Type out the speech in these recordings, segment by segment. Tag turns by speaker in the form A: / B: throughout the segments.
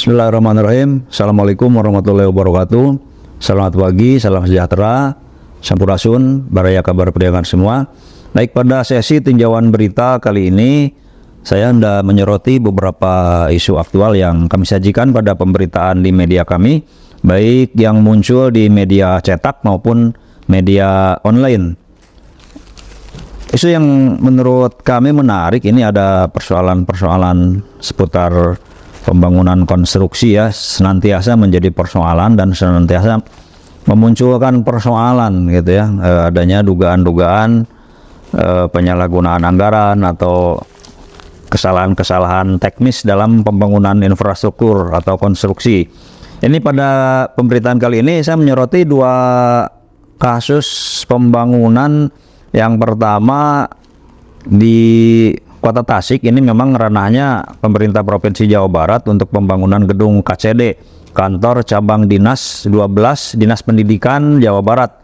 A: Bismillahirrahmanirrahim. Assalamualaikum warahmatullahi wabarakatuh. Selamat pagi, salam sejahtera, sampurasun, baraya kabar perdagangan semua. Baik, pada sesi tinjauan berita kali ini saya hendak menyoroti beberapa isu aktual yang kami sajikan pada pemberitaan di media kami, baik yang muncul di media cetak maupun media online. Isu yang menurut kami menarik ini ada persoalan-persoalan seputar pembangunan konstruksi ya, senantiasa menjadi persoalan dan senantiasa memunculkan persoalan gitu ya, adanya dugaan-dugaan penyalahgunaan anggaran atau kesalahan-kesalahan teknis dalam pembangunan infrastruktur atau konstruksi. Ini pada pemberitaan kali ini saya menyoroti dua kasus pembangunan. Yang pertama di Kota Tasik, ini memang ranahnya pemerintah Provinsi Jawa Barat untuk pembangunan gedung KCD, Kantor Cabang Dinas 12 Dinas Pendidikan Jawa Barat,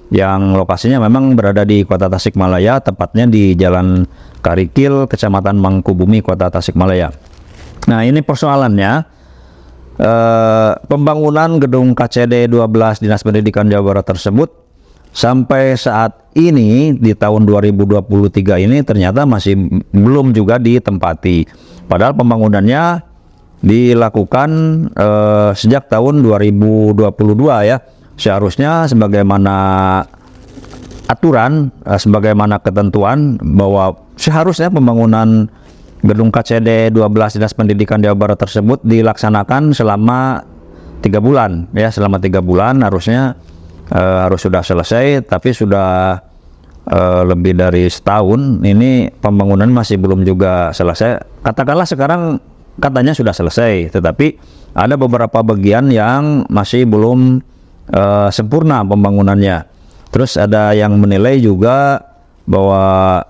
A: yang lokasinya memang berada di Kota Tasikmalaya, tepatnya di Jalan Karikil, Kecamatan Mangkubumi, Kota Tasikmalaya. Nah, ini persoalannya, pembangunan gedung KCD 12 Dinas Pendidikan Jawa Barat tersebut sampai saat ini di tahun 2023 ini ternyata masih belum juga ditempati. Padahal pembangunannya dilakukan sejak tahun 2022 ya. Seharusnya sebagaimana aturan, sebagaimana ketentuan bahwa seharusnya pembangunan gedung KCD 12 Dinas Pendidikan Jawa Barat tersebut dilaksanakan selama 3 bulan ya, selama 3 bulan harusnya harus sudah selesai, tapi sudah lebih dari setahun ini pembangunan masih belum juga selesai. Katakanlah sekarang katanya sudah selesai, tetapi ada beberapa bagian yang masih belum sempurna pembangunannya. Terus ada yang menilai juga bahwa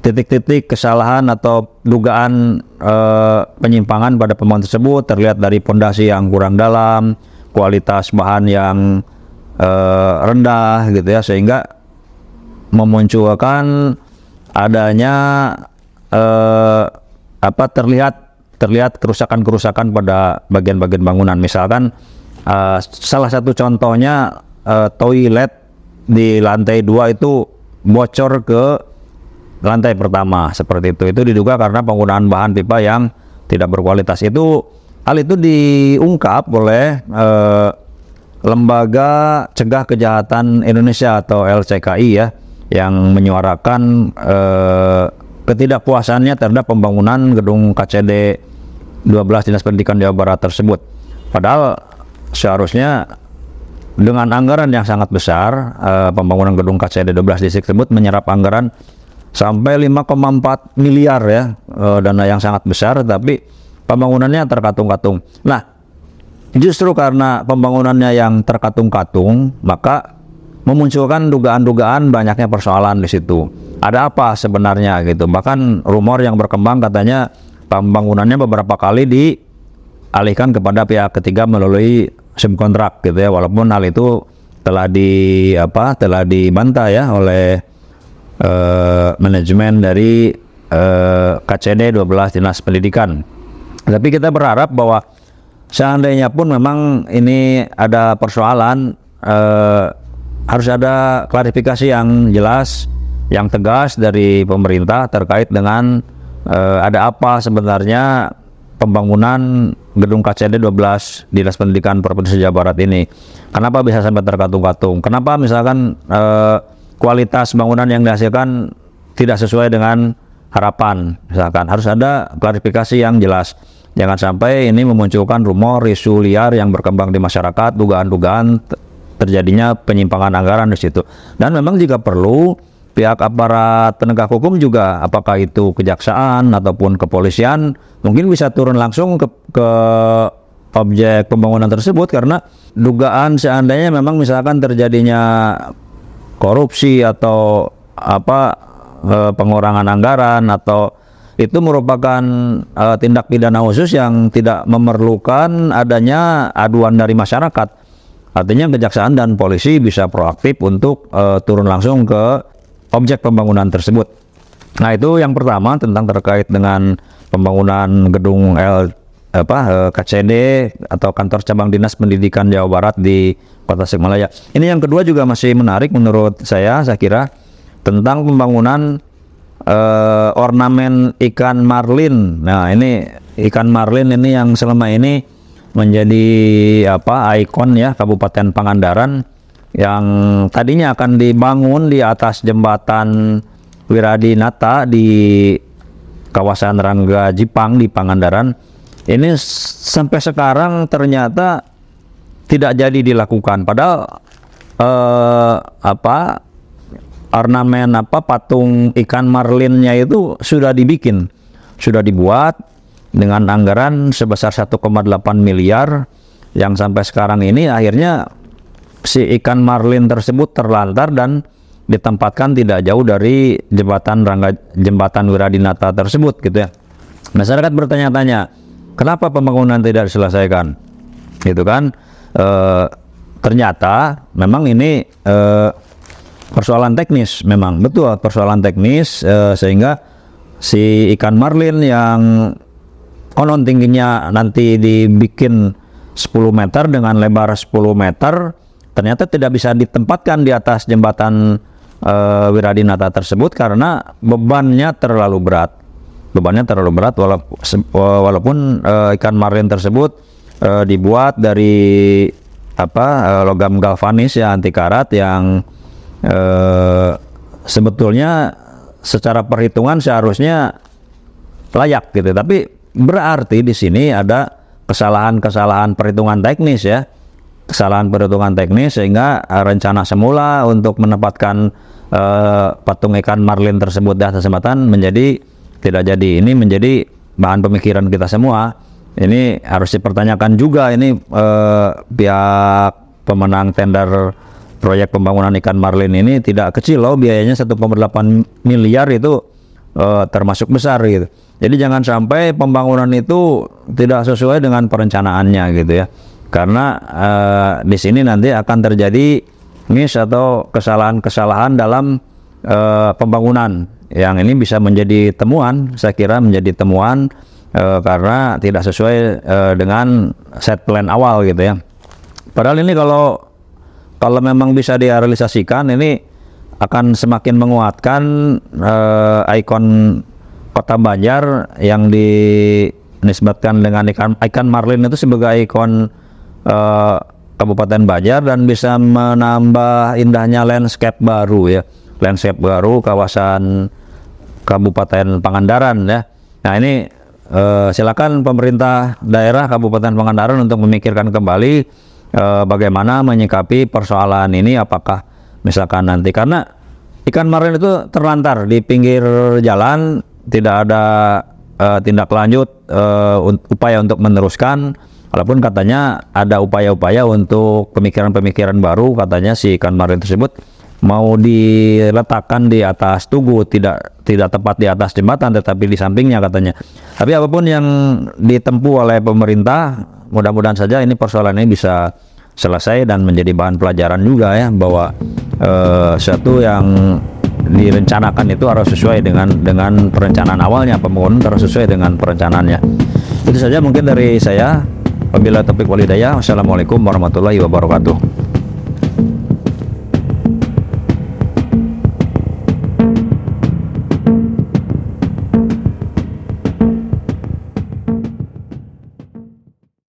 A: titik-titik kesalahan atau dugaan penyimpangan pada pembangunan tersebut terlihat dari pondasi yang kurang dalam, kualitas bahan yang rendah gitu ya, sehingga memunculkan adanya terlihat kerusakan-kerusakan pada bagian-bagian bangunan. Misalkan salah satu contohnya toilet di lantai 2 itu bocor ke lantai pertama seperti itu. Itu diduga karena penggunaan bahan pipa yang tidak berkualitas. Hal itu diungkap oleh Lembaga Cegah Kejahatan Indonesia atau LCKI ya, yang menyuarakan ketidakpuasannya terhadap pembangunan gedung KCD 12 Dinas Pendidikan Jawa Barat tersebut. Padahal seharusnya dengan anggaran yang sangat besar, pembangunan gedung KCD 12 tersebut menyerap anggaran sampai 5,4 miliar ya, dana yang sangat besar, tapi pembangunannya terkatung-katung. Nah, justru karena pembangunannya yang terkatung-katung, maka memunculkan dugaan-dugaan banyaknya persoalan di situ. Ada apa sebenarnya gitu? Bahkan rumor yang berkembang katanya pembangunannya beberapa kali dialihkan kepada pihak ketiga melalui subkontrak gitu ya. Walaupun hal itu telah dibantah ya oleh manajemen dari KCD 12 Dinas Pendidikan. Tapi kita berharap bahwa seandainya pun memang ini ada persoalan, harus ada klarifikasi yang jelas, yang tegas dari pemerintah terkait dengan ada apa sebenarnya pembangunan gedung KCD 12 Dinas Pendidikan Provinsi Jawa Barat ini. Kenapa bisa sampai terkatung-katung? Kenapa misalkan kualitas bangunan yang dihasilkan tidak sesuai dengan harapan? Misalkan harus ada klarifikasi yang jelas. Jangan sampai ini memunculkan rumor, isu liar yang berkembang di masyarakat, dugaan-dugaan terjadinya penyimpangan anggaran di situ. Dan memang jika perlu, pihak aparat penegak hukum juga, apakah itu kejaksaan ataupun kepolisian, mungkin bisa turun langsung ke objek pembangunan tersebut, karena dugaan seandainya memang misalkan terjadinya korupsi atau pengurangan anggaran, atau itu merupakan tindak pidana khusus yang tidak memerlukan adanya aduan dari masyarakat. Artinya kejaksaan dan polisi bisa proaktif untuk turun langsung ke objek pembangunan tersebut. Nah, itu yang pertama tentang terkait dengan pembangunan gedung KCD atau kantor cabang Dinas Pendidikan Jawa Barat di Kota Tasikmalaya. Ini yang kedua juga masih menarik menurut saya kira tentang pembangunan ornamen ikan marlin. Nah, ini ikan marlin ini yang selama ini menjadi ikon ya Kabupaten Pangandaran, yang tadinya akan dibangun di atas jembatan Wiradinata di kawasan Rangga Jipang di Pangandaran. Ini sampai sekarang ternyata tidak jadi dilakukan. Padahal ornamen patung ikan marlinnya itu sudah dibikin, sudah dibuat dengan anggaran sebesar 1,8 miliar, yang sampai sekarang ini akhirnya si ikan marlin tersebut terlantar dan ditempatkan tidak jauh dari jembatan Wiradinata tersebut gitu ya. Masyarakat bertanya-tanya, kenapa pembangunan tidak diselesaikan? Gitu kan? Ternyata memang ini persoalan teknis, memang betul persoalan teknis, sehingga si ikan marlin yang konon tingginya nanti dibikin 10 meter dengan lebar 10 meter ternyata tidak bisa ditempatkan di atas jembatan Wiradinata tersebut karena bebannya terlalu berat. Walaupun ikan marlin tersebut dibuat dari logam galvanis ya, anti karat, yang sebetulnya secara perhitungan seharusnya layak gitu, tapi berarti di sini ada kesalahan perhitungan teknis ya, sehingga rencana semula untuk menempatkan patung ikan marlin tersebut di atas jembatan menjadi tidak jadi. Ini menjadi bahan pemikiran kita semua. Ini harus dipertanyakan juga, ini pihak pemenang tender proyek pembangunan ikan marlin ini tidak kecil loh, biayanya 1,8 miliar itu termasuk besar gitu. Jadi jangan sampai pembangunan itu tidak sesuai dengan perencanaannya gitu ya. Karena di sini nanti akan terjadi miss atau kesalahan-kesalahan dalam pembangunan, yang ini bisa menjadi temuan, saya kira menjadi temuan karena tidak sesuai dengan set plan awal gitu ya. Padahal ini kalau memang bisa direalisasikan, ini akan semakin menguatkan ikon Kota Banjar yang dinisbatkan dengan ikan marlin itu sebagai ikon Kabupaten Banjar, dan bisa menambah indahnya landscape baru kawasan Kabupaten Pangandaran ya. Nah, ini silakan pemerintah daerah Kabupaten Pangandaran untuk memikirkan kembali bagaimana menyikapi persoalan ini. Apakah misalkan nanti, karena ikan marlin itu terlantar di pinggir jalan, tidak ada tindak lanjut upaya untuk meneruskan, walaupun katanya ada upaya-upaya untuk pemikiran-pemikiran baru. Katanya si ikan marlin tersebut mau diletakkan di atas tugu, tidak tepat di atas jembatan tetapi di sampingnya katanya. Tapi apapun yang ditempuh oleh pemerintah, mudah-mudahan saja ini persoalan ini bisa selesai dan menjadi bahan pelajaran juga ya, bahwa sesuatu yang direncanakan itu harus sesuai dengan perencanaan awalnya, pembangunan harus sesuai dengan perencanaannya. Itu saja mungkin dari saya. Wabillahi taufiq wal hidayah. Wassalamualaikum warahmatullahi wabarakatuh.